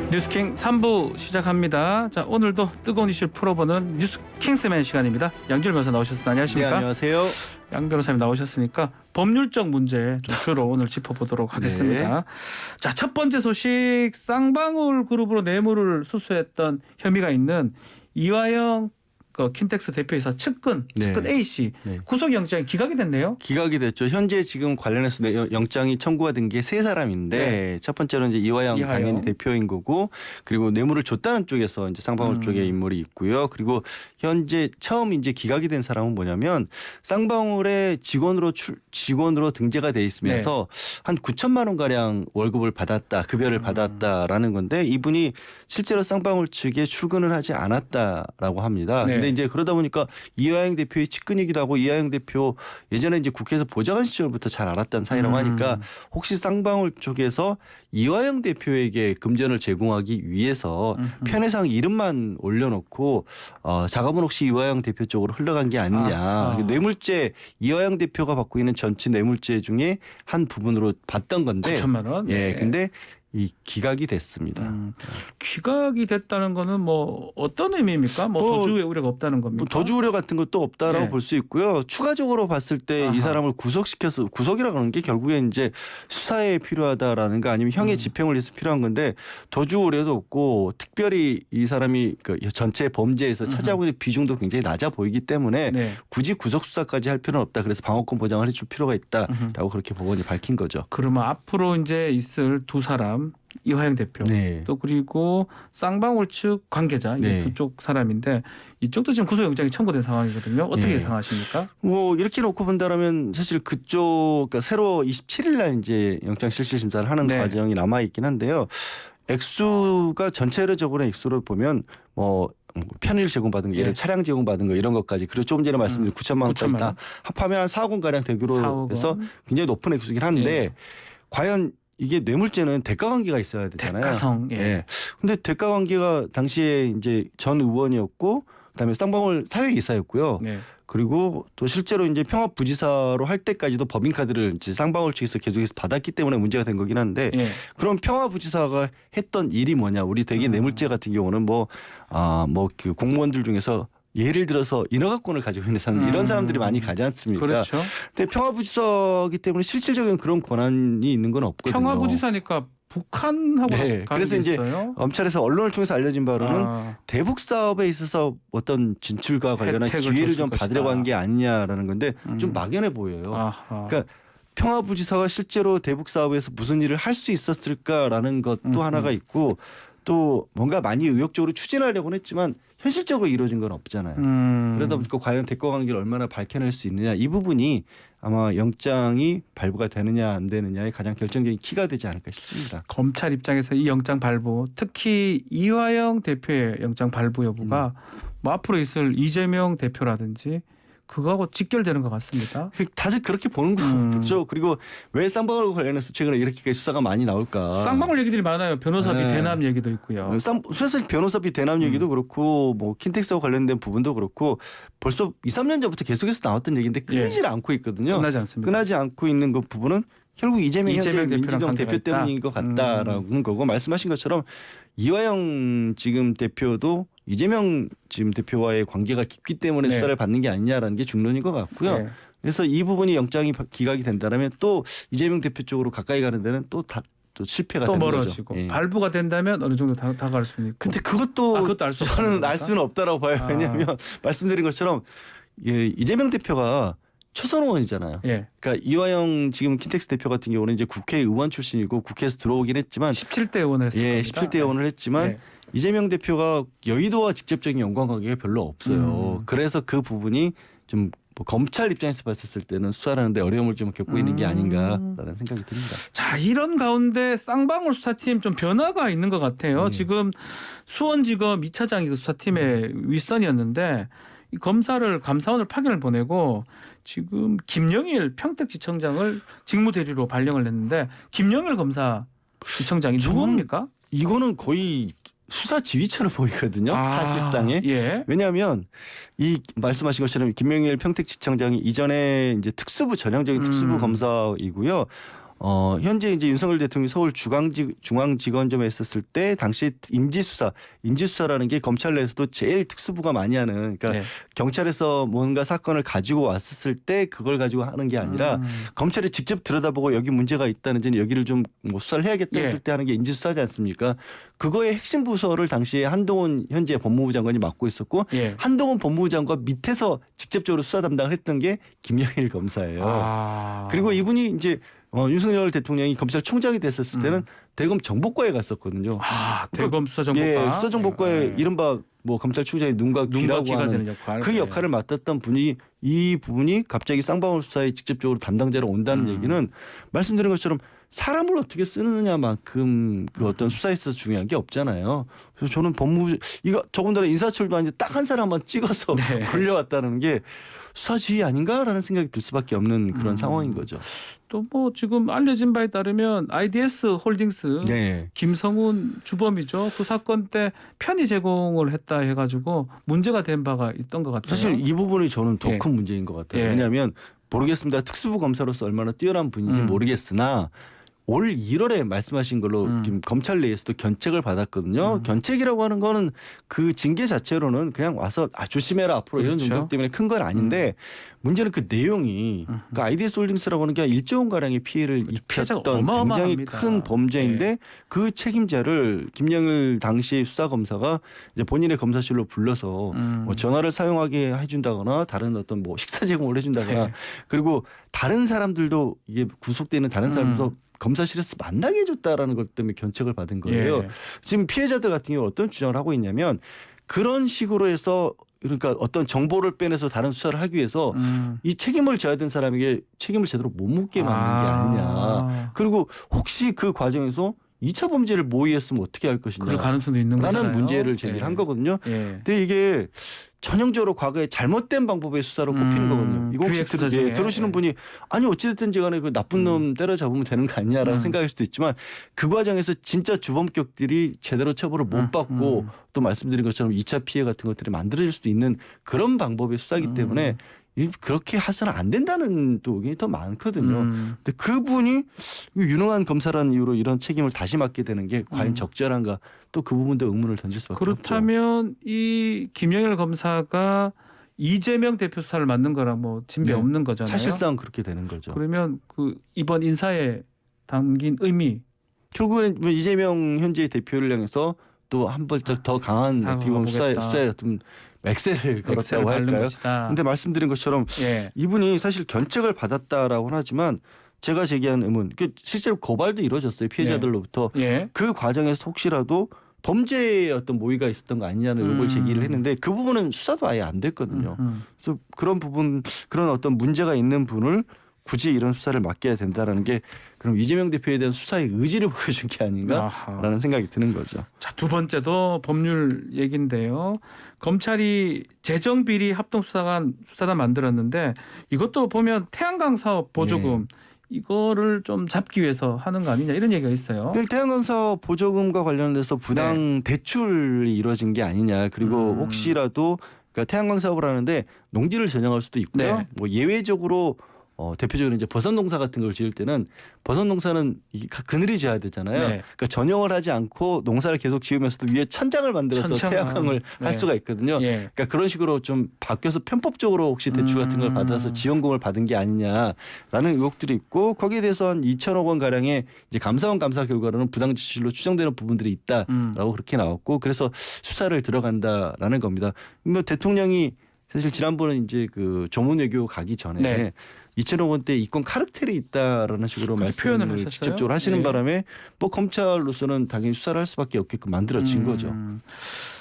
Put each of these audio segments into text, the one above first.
뉴스킹 3부 시작합니다. 자, 오늘도 뜨거운 이슈를 풀어보는 뉴스킹스맨 시간입니다. 양지열 변호사 나오셨습니다. 안녕하십니까? 네, 안녕하세요. 양 변호사님 나오셨으니까 법률적 문제 좀 주로 오늘 짚어보도록 하겠습니다. 네. 자, 첫 번째 소식, 쌍방울 그룹으로 뇌물을 수수했던 혐의가 있는 이화영 킨텍스 대표이사 측근 A 씨 구속영장이 기각이 됐네요. 기각이 됐죠. 현재 지금 관련해서 영장이 청구가 된 게 세 사람인데 첫 번째로 이제 이화영 당연히 대표인 거고, 그리고 뇌물을 줬다는 쪽에서 이제 쌍방울 쪽에 인물이 있고요. 그리고 현재 처음 이제 기각이 된 사람은 뭐냐면 쌍방울의 직원으로 등재가 돼 있으면서 한 9천만 원 가량 월급을 받았다, 급여를 받았다라는 건데 이분이 실제로 쌍방울 측에 출근을 하지 않았다라고 합니다. 근데 이제 그러다 보니까 이화영 대표의 측근이기도 하고 이화영 대표 예전에 이제 국회에서 보좌관 시절부터 잘 알았던 사이라고 하니까 혹시 쌍방울 쪽에서 이화영 대표에게 금전을 제공하기 위해서 편의상 이름만 올려놓고 자금은 혹시 이화영 대표 쪽으로 흘러간 게 아니냐. 뇌물죄, 이화영 대표가 받고 있는 전체 뇌물죄 중에 한 부분으로 봤던 건데 9천만 원. 예, 근데 이 기각이 됐습니다. 기각이 됐다는 거는 뭐 어떤 의미입니까? 뭐 도주의 우려가 없다는 겁니까? 도주 우려 같은 것도 없다라고 볼 수 있고요. 추가적으로 봤을 때 이 사람을 구속이라고 하는 게 결국엔 이제 수사에 필요하다라는 거 아니면 형의 집행을 위해서 필요한 건데 도주 우려도 없고 특별히 이 사람이 그 전체 범죄에서 차지하고 있는 비중도 굉장히 낮아 보이기 때문에 굳이 구속 수사까지 할 필요는 없다. 그래서 방어권 보장을 해줄 필요가 있다라고 그렇게 법원이 밝힌 거죠. 그러면 앞으로 이제 있을 두 사람 이화영 대표 또 그리고 쌍방울 측 관계자 이 두 쪽 사람인데 이쪽도 지금 구속영장이 청구된 상황이거든요. 어떻게 예상하십니까? 뭐 이렇게 놓고 본다라면 사실 그쪽 그러니까 새로 27일 날 이제 영장 실질 심사를 하는 과정이 남아 있긴 한데요. 액수가 전체적으로 액수를 보면 뭐 편의를 제공받은 거, 예를 차량 제공받은 거 이런 것까지 그리고 조금 전에 말씀드린 9천만 원까지 다 합하면 한 4억 원 가량 되기로 해서 굉장히 높은 액수긴 한데 과연 이게 뇌물죄는 대가 관계가 있어야 되잖아요. 대가성. 근데 대가 관계가 당시에 이제 전 의원이었고 그다음에 쌍방울 사회이사였고요. 그리고 또 실제로 이제 평화부지사로 할 때까지도 법인카드를 이제 쌍방울 측에서 계속해서 받았기 때문에 문제가 된 거긴 한데 그럼 평화부지사가 했던 일이 뭐냐? 우리 대개 뇌물죄 같은 경우는 그 공무원들 중에서 예를 들어서 인허가권을 가지고 있는 사람들 이런 사람들이 많이 가지 않습니까? 그렇죠. 근데 평화부지사이기 때문에 실질적인 그런 권한이 있는 건 없거든요. 평화부지사니까 북한하고 그래서 이제 검찰에서 언론을 통해서 알려진 바로는 대북 사업에 있어서 어떤 진출과 관련한 기회를 좀 받으려고 한 게 아니냐라는 건데 좀 막연해 보여요. 그러니까 평화부지사가 실제로 대북 사업에서 무슨 일을 할 수 있었을까라는 것도 하나가 있고 또 뭔가 많이 의욕적으로 추진하려고는 했지만 현실적으로 이루어진 건 없잖아요. 그러다 보니까 과연 대가 관계를 얼마나 밝혀낼 수 있느냐 이 부분이 아마 영장이 발부가 되느냐 안 되느냐의 가장 결정적인 키가 되지 않을까 싶습니다. 검찰 입장에서 이 영장 발부, 특히 이화영 대표의 영장 발부 여부가 뭐 앞으로 있을 이재명 대표라든지 그거하고 직결되는 것 같습니다. 다들 그렇게 보는 거죠. 그리고 왜 쌍방울 관련해서 최근에 이렇게 수사가 많이 나올까? 쌍방울 얘기들이 많아요. 변호사비 대남 얘기도 있고요. 사실 변호사비 대남 얘기도 그렇고 뭐 킨텍스와 관련된 부분도 그렇고 벌써 2, 3년 전부터 계속해서 나왔던 얘기인데 끊이질 않고 있거든요. 끝나지 않습니다. 끊하지 않고 있는 그 부분은 결국 이재명 민주당 대표 때문인 것 같다라는 거고 말씀하신 것처럼 이화영 지금 대표도 이재명 지금 대표와의 관계가 깊기 때문에 수사를 받는 게 아니냐라는 게 중론인 것 같고요. 그래서 이 부분이 영장이 기각이 된다면 또 이재명 대표 쪽으로 가까이 가는 데는 또 실패가 되는 멀어지고 거죠. 발부가 된다면 어느 정도 다가갈 수는 있고. 근데 그것도 저는 알 수는 없다라고 봐요. 왜냐하면 말씀드린 것처럼 이재명 대표가 초선 의원이잖아요. 그러니까 이화영 지금 킨텍스 대표 같은 경우는 이제 국회의원 출신이고 국회에서 들어오긴 했지만 17대 의원을 했습니다. 17대 의원을 했지만 이재명 대표가 여의도와 직접적인 연관관계가 별로 없어요. 그래서 그 부분이 좀 검찰 입장에서 봤을 때는 수사하는데 어려움을 좀 겪고 있는 게 아닌가라는 생각이 듭니다. 자, 이런 가운데 쌍방울 수사팀 좀 변화가 있는 것 같아요. 지금 수원지검 2차장이 그 수사팀의 윗선이었는데 이 감사원을 파견을 보내고 지금 김영일 평택지청장을 직무대리로 발령을 냈는데 김영일 검사지청장이 누굽니까? 이거는 거의 수사 지휘처럼 보이거든요. 사실상에. 왜냐하면 이 말씀하신 것처럼 김명일 평택지청장이 이전에 이제 전형적인 특수부 검사이고요. 현재 이제 윤석열 대통령이 서울 중앙지검점에 있었을 때 당시 인지수사라는 게 검찰 내에서도 제일 특수부가 많이 하는 그러니까 네. 경찰에서 뭔가 사건을 가지고 왔었을 때 그걸 가지고 하는 게 아니라 검찰이 직접 들여다보고 여기 문제가 있다는지 여기를 좀 뭐 수사를 해야겠다 했을 때 하는 게 인지수사지 않습니까? 그거의 핵심 부서를 당시에 한동훈 현재 법무부 장관이 맡고 있었고 한동훈 법무부 장관 밑에서 직접적으로 수사 담당을 했던 게 김영일 검사예요. 그리고 이분이 이제 윤석열 대통령이 검찰총장이 됐었을 때는 대검 정보과에 갔었거든요. 대검 수사정보과. 예, 수사정보과에 이른바 뭐 검찰총장의 눈과 귀라고 하는 그 역할을 맡았던 분이 이 부분이 갑자기 쌍방울 수사에 직접적으로 담당자로 온다는 얘기는 말씀드린 것처럼 사람을 어떻게 쓰느냐만큼 그 어떤 수사에 있어서 중요한 게 없잖아요. 그래서 저는 법무부 이거 더군다나 인사철도 아닌데 딱 한 사람만 찍어서 올려왔다는 게 수사지휘 아닌가라는 생각이 들 수밖에 없는 그런 상황인 거죠. 또 뭐 지금 알려진 바에 따르면 IDS 홀딩스 김성훈 주범이죠. 그 사건 때 편의 제공을 했다 해가지고 문제가 된 바가 있던 것 같아요. 사실 이 부분이 저는 더 큰 문제인 것 같아요. 왜냐하면 모르겠습니다. 특수부 검사로서 얼마나 뛰어난 분인지 모르겠으나 올 1월에 말씀하신 걸로 지금 검찰 내에서도 견책을 받았거든요. 견책이라고 하는 거는 그 징계 자체로는 그냥 와서 조심해라 앞으로 이런 정도 때문에 큰 건 아닌데 문제는 그 내용이 그 IDS 홀딩스라고 하는 게 1조 원 가량의 피해를 입혔던 굉장히 큰 범죄인데 그 책임자를 김영일 당시 수사검사가 이제 본인의 검사실로 불러서 뭐 전화를 사용하게 해준다거나 다른 어떤 뭐 식사 제공을 해준다거나 그리고 다른 사람들도 이게 구속되는 다른 사람들도 검사실에서 만나게 해줬다라는 것 때문에 견책을 받은 거예요. 지금 피해자들 같은 경우 어떤 주장을 하고 있냐면 그런 식으로 해서 그러니까 어떤 정보를 빼내서 다른 수사를 하기 위해서 이 책임을 져야 되는 사람에게 책임을 제대로 못 묻게 만든 게 아니냐. 그리고 혹시 그 과정에서 2차 범죄를 모의했으면 어떻게 할 것이냐. 그럴 가능성도 있는 거잖아요. 라는 문제를 제기한 거거든요. 근데 이게 전형적으로 과거에 잘못된 방법의 수사로 꼽히는 거거든요. 이거 혹시 들으시는 분이 아니 어찌됐든지 간에 그 나쁜 놈 때려잡으면 되는 거 아니냐라고 생각할 수도 있지만 그 과정에서 진짜 주범격들이 제대로 처벌을 못 받고 또 말씀드린 것처럼 2차 피해 같은 것들이 만들어질 수도 있는 그런 방법의 수사이기 때문에 그렇게 해서는 안 된다는 또 의견이 더 많거든요. 근데 그분이 유능한 검사라는 이유로 이런 책임을 다시 맡게 되는 게 과연 적절한가 또 그 부분도 의문을 던질 수밖에 없죠. 그렇다면 이 김영일 검사가 이재명 대표 수사를 맡는 거라 뭐 진배 없는 거잖아요. 사실상 그렇게 되는 거죠. 그러면 그 이번 인사에 담긴 의미 결국에는 이재명 현재 대표를 향해서 또 한 발짝 더 강한 수사에 어떤 엑셀을 걸었다고 할까요? 그런데 말씀드린 것처럼 이분이 사실 견책을 받았다라고는 하지만 제가 제기한 의문, 실제로 고발도 이루어졌어요. 피해자들로부터. 그 과정에서 혹시라도 범죄의 어떤 모의가 있었던 거 아니냐는 의혹을 제기를 했는데 그 부분은 수사도 아예 안 됐거든요. 그래서 그런 부분, 그런 어떤 문제가 있는 분을 굳이 이런 수사를 맡겨야 된다라는 게 그럼 이재명 대표에 대한 수사의 의지를 보여준 게 아닌가라는 생각이 드는 거죠. 자, 두 번째도 법률 얘기인데요. 검찰이 재정비리 합동수사단 만들었는데 이것도 보면 태양광 사업 보조금 이거를 좀 잡기 위해서 하는 거 아니냐 이런 얘기가 있어요. 태양광 사업 보조금과 관련돼서 부당 대출이 이루어진 게 아니냐. 그리고 혹시라도 그러니까 태양광 사업을 하는데 농지를 전용할 수도 있고요. 뭐 예외적으로 대표적으로 이제 버섯 농사 같은 걸 지을 때는 버섯 농사는 그늘이 져야 되잖아요. 그러니까 전용을 하지 않고 농사를 계속 지으면서도 위에 천장을 만들어서 태양광을 할 수가 있거든요. 그러니까 그런 식으로 좀 바뀌어서 편법적으로 혹시 대출 같은 걸 받아서 지원금을 받은 게 아니냐라는 의혹들이 있고 거기에 대해서 한 2천억 원 가량의 이제 감사원 감사 결과로는 부당 지출로 추정되는 부분들이 있다라고 그렇게 나왔고 그래서 수사를 들어간다라는 겁니다. 뭐 대통령이 사실 지난번에 이제 그 조문 외교 가기 전에 2천억 원대 이권 카르텔이 있다라는 식으로 말씀을 직접적으로 하시는 바람에 뭐 검찰로서는 당연히 수사를 할 수밖에 없게끔 만들어진 거죠.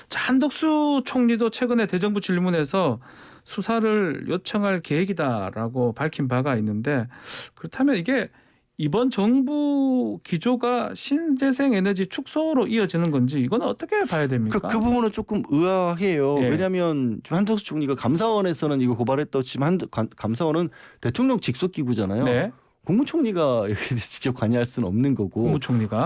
자, 한덕수 총리도 최근에 대정부 질문에서 수사를 요청할 계획이다라고 밝힌 바가 있는데 그렇다면 이게 이번 정부 기조가 신재생 에너지 축소로 이어지는 건지 이건 어떻게 봐야 됩니까? 그 부분은 조금 의아해요. 왜냐하면 한덕수 총리가 감사원에서는 이거 고발했다고 치면 감사원은 대통령 직속 기구잖아요. 국무총리가 여기에 대해서 직접 관여할 수는 없는 거고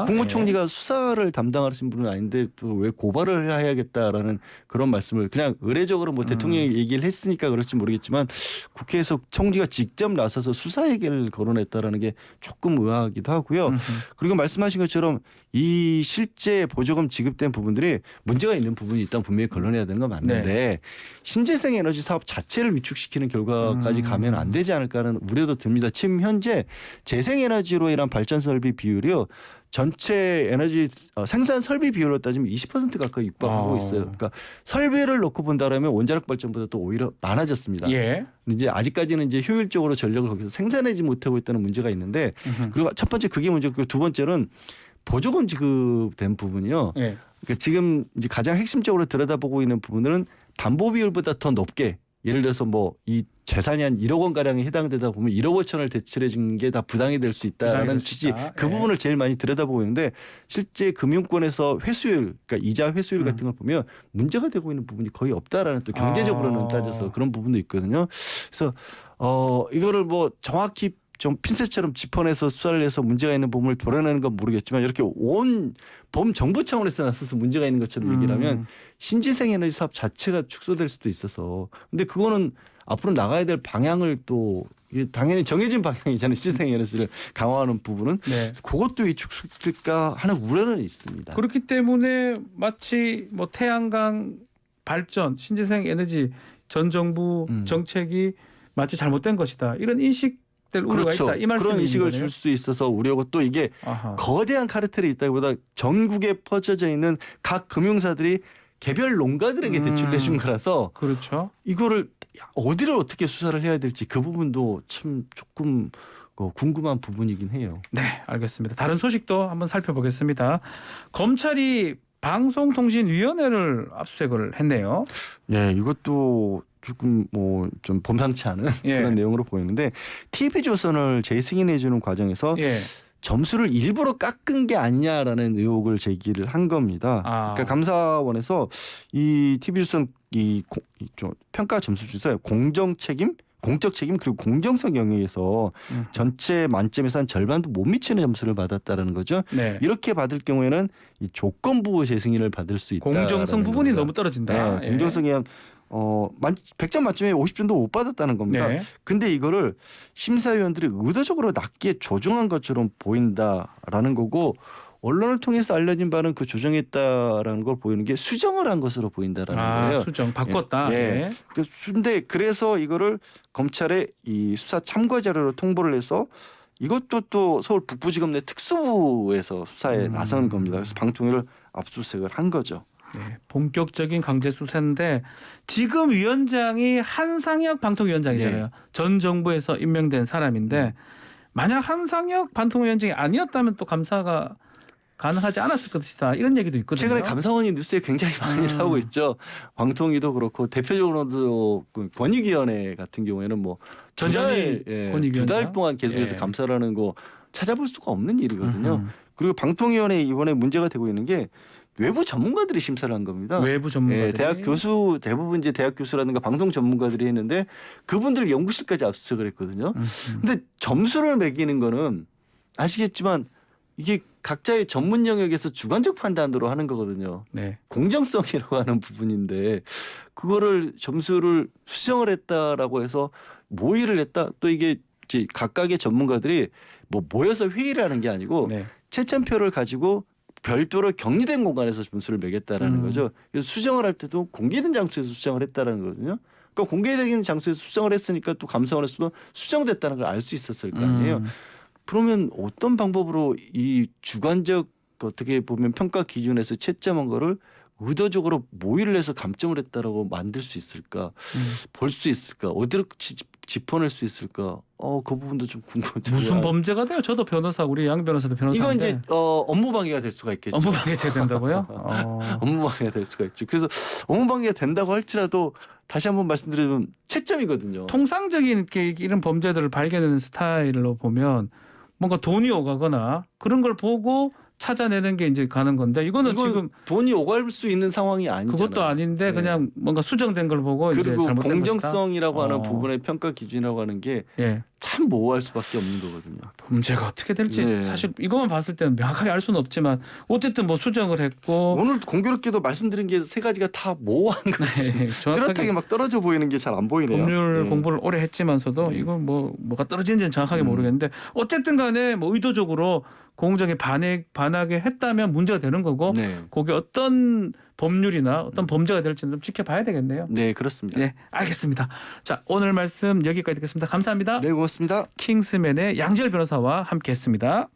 국무총리가 수사를 담당하시는 분은 아닌데 또 왜 고발을 해야겠다라는 그런 말씀을 그냥 의례적으로 뭐 대통령이 얘기를 했으니까 그럴지 모르겠지만 국회에서 총리가 직접 나서서 수사 얘기를 거론했다라는 게 조금 의아하기도 하고요. 그리고 말씀하신 것처럼 이 실제 보조금 지급된 부분들이 문제가 있는 부분이 있다면 분명히 걸러내야 되는 건 맞는데 신재생 에너지 사업 자체를 위축시키는 결과까지 가면 안 되지 않을까 하는 우려도 듭니다. 지금 현재 재생에너지로 인한 발전 설비 비율이요. 전체 에너지 생산 설비 비율로 따지면 20% 가까이 육박하고 있어요. 그러니까 설비를 놓고 본다라면 원자력 발전보다 또 오히려 많아졌습니다. 예. 근데 이제 아직까지는 이제 효율적으로 전력을 거기서 생산하지 못하고 있다는 문제가 있는데 그리고 첫 번째 그게 문제고 두 번째는 보조금 지급된 부분이요. 예. 그러니까 지금 이제 가장 핵심적으로 들여다보고 있는 부분들은 담보 비율보다 더 높게 예를 들어서 뭐 이 재산이 한 1억 원 가량에 해당되다 보면 1억 5천을 대출해 준 게 다 부당이 될 수 있다라는 취지 그 부분을 제일 많이 들여다보고 있는데 실제 금융권에서 회수율 그러니까 이자 회수율 같은 걸 보면 문제가 되고 있는 부분이 거의 없다라는 또 경제적으로는 따져서 그런 부분도 있거든요. 그래서 이거를 뭐 정확히 좀 핀셋처럼 짚어내서 수사를 해서 문제가 있는 부분을 도려내는 건 모르겠지만 이렇게 온 범정부 차원에서 나서서 문제가 있는 것처럼 얘기를 하면 신재생 에너지 사업 자체가 축소될 수도 있어서 근데 그거는 앞으로 나가야 될 방향을 또 당연히 정해진 방향이잖아요. 신재생 에너지를 강화하는 부분은 그것도 위축될까 하는 우려는 있습니다. 그렇기 때문에 마치 뭐 태양광 발전 신재생 에너지 전 정부 정책이 마치 잘못된 것이다. 이런 인식 우려가 있다. 이 말씀이 그런 인식을 줄 수 있어서 우려고 또 이게 거대한 카르텔이 있다기보다 전국에 퍼져져 있는 각 금융사들이 개별 농가들에게 대출을 해준 거라서 그렇죠. 이거를 어디를 어떻게 수사를 해야 될지 그 부분도 참 조금 궁금한 부분이긴 해요. 네, 알겠습니다. 다른 소식도 한번 살펴보겠습니다. 검찰이 방송통신위원회를 압수수색을 했네요. 예, 이것도 조금 뭐 좀 범상치 않은 그런 내용으로 보이는데 TV조선을 재승인해 주는 과정에서 점수를 일부러 깎은 게 아니냐라는 의혹을 제기를 한 겁니다. 그러니까 감사원에서 이 TV조선 좀 평가 점수 중에서 공적 책임 그리고 공정성 영역에서 전체 만점에서 한 절반도 못 미치는 점수를 받았다라는 거죠. 이렇게 받을 경우에는 이 조건부 재승인을 받을 수 있다. 공정성 부분이 너무 떨어진다. 네, 공정성이 한 100점 만점에 50점도 못 받았다는 겁니다. 근데 이거를 심사위원들이 의도적으로 낮게 조정한 것처럼 보인다라는 거고 언론을 통해서 알려진 바는 그 조정했다라는 걸 보이는 게 수정을 한 것으로 보인다라는 거예요. 수정 바꿨다. 근데 그래서 이거를 검찰에 이 수사 참고 자료로 통보를 해서 이것도 또 서울 북부지검 내 특수부에서 수사에 나선 겁니다. 그래서 방통위를 압수수색을 한 거죠. 네, 본격적인 강제 수사인데 지금 위원장이 한상혁 방통위원장이잖아요. 전 정부에서 임명된 사람인데 만약 한상혁 방통위원장이 아니었다면 또 감사가 가능하지 않았을 것이다. 이런 얘기도 있거든요. 최근에 감사원이 뉴스에 굉장히 많이 나오고 있죠. 방통위도 그렇고 대표적으로도 그 권익위원회 같은 경우에는 뭐 두 달 동안 계속해서 감사를 하는 거 찾아볼 수가 없는 일이거든요. 그리고 방통위원회 이번에 문제가 되고 있는 게 외부 전문가들이 심사를 한 겁니다. 외부 전문가들이. 대학 교수 대부분 이제 대학 교수라든가 방송 전문가들이 했는데 그분들 연구실까지 압수수색을 했거든요. 근데 점수를 매기는 거는 아시겠지만 이게 각자의 전문 영역에서 주관적 판단으로 하는 거거든요. 공정성이라고 하는 부분인데 그거를 점수를 수정을 했다라고 해서 모의를 했다. 또 이게 이제 각각의 전문가들이 뭐 모여서 회의를 하는 게 아니고 채점표를 가지고 별도로 격리된 공간에서 점수를 매겼다라는 거죠. 그래서 수정을 할 때도 공개된 장소에서 수정을 했다라는 거거든요. 그러니까 공개된 장소에서 수정을 했으니까 또 감사원에서도 수정됐다는 걸 알 수 있었을 거 아니에요. 그러면 어떤 방법으로 이 주관적 어떻게 보면 평가 기준에서 채점한 거를 의도적으로 모의를 해서 감점을 했다라고 만들 수 있을까? 볼 수 있을까? 어디로 짚어낼 수 있을까? 그 부분도 좀 궁금해요. 무슨 범죄가 돼요? 저도 변호사, 우리 양 변호사도 변호사인데. 이건 이제 업무방해가 될 수가 있겠죠. 업무방해죄 된다고요? 업무방해가 될 수가 있죠. 그래서 업무방해가 된다고 할지라도 다시 한번 말씀드리면 채점이거든요. 통상적인 이런 범죄들을 발견하는 스타일로 보면 뭔가 돈이 오가거나 그런 걸 보고 찾아내는 게 이제 가는 건데 이거는 이건 지금 돈이 오갈 수 있는 상황이 아니잖아요. 그것도 아닌데 네. 그냥 뭔가 수정된 걸 보고 이제 그리고 잘못된 공정성이라고 것이다. 하는 부분의 평가 기준이라고 하는 게 예. 참 모호할 수밖에 없는 거거든요. 문제가 어떻게 될지 네. 사실 이것만 봤을 때는 명확하게 알 수는 없지만 어쨌든 뭐 수정을 했고 오늘 공교롭게도 말씀드린 게 세 가지가 다 모호한 거지. 네, 뚜렷하게 정확하게 막 떨어져 보이는 게 잘 안 보이네요. 법률 네. 공부를 오래 했지만서도 이거 뭐가 떨어지는지는 정확하게 모르겠는데 어쨌든 간에 뭐 의도적으로 공정에 반하게 했다면 문제가 되는 거고 네. 그게 어떤 법률이나 어떤 범죄가 될지는 좀 지켜봐야 되겠네요. 네, 그렇습니다. 네, 알겠습니다. 자, 오늘 말씀 여기까지 듣겠습니다. 감사합니다. 네, 고맙습니다. 킹스맨의 양지열 변호사와 함께했습니다.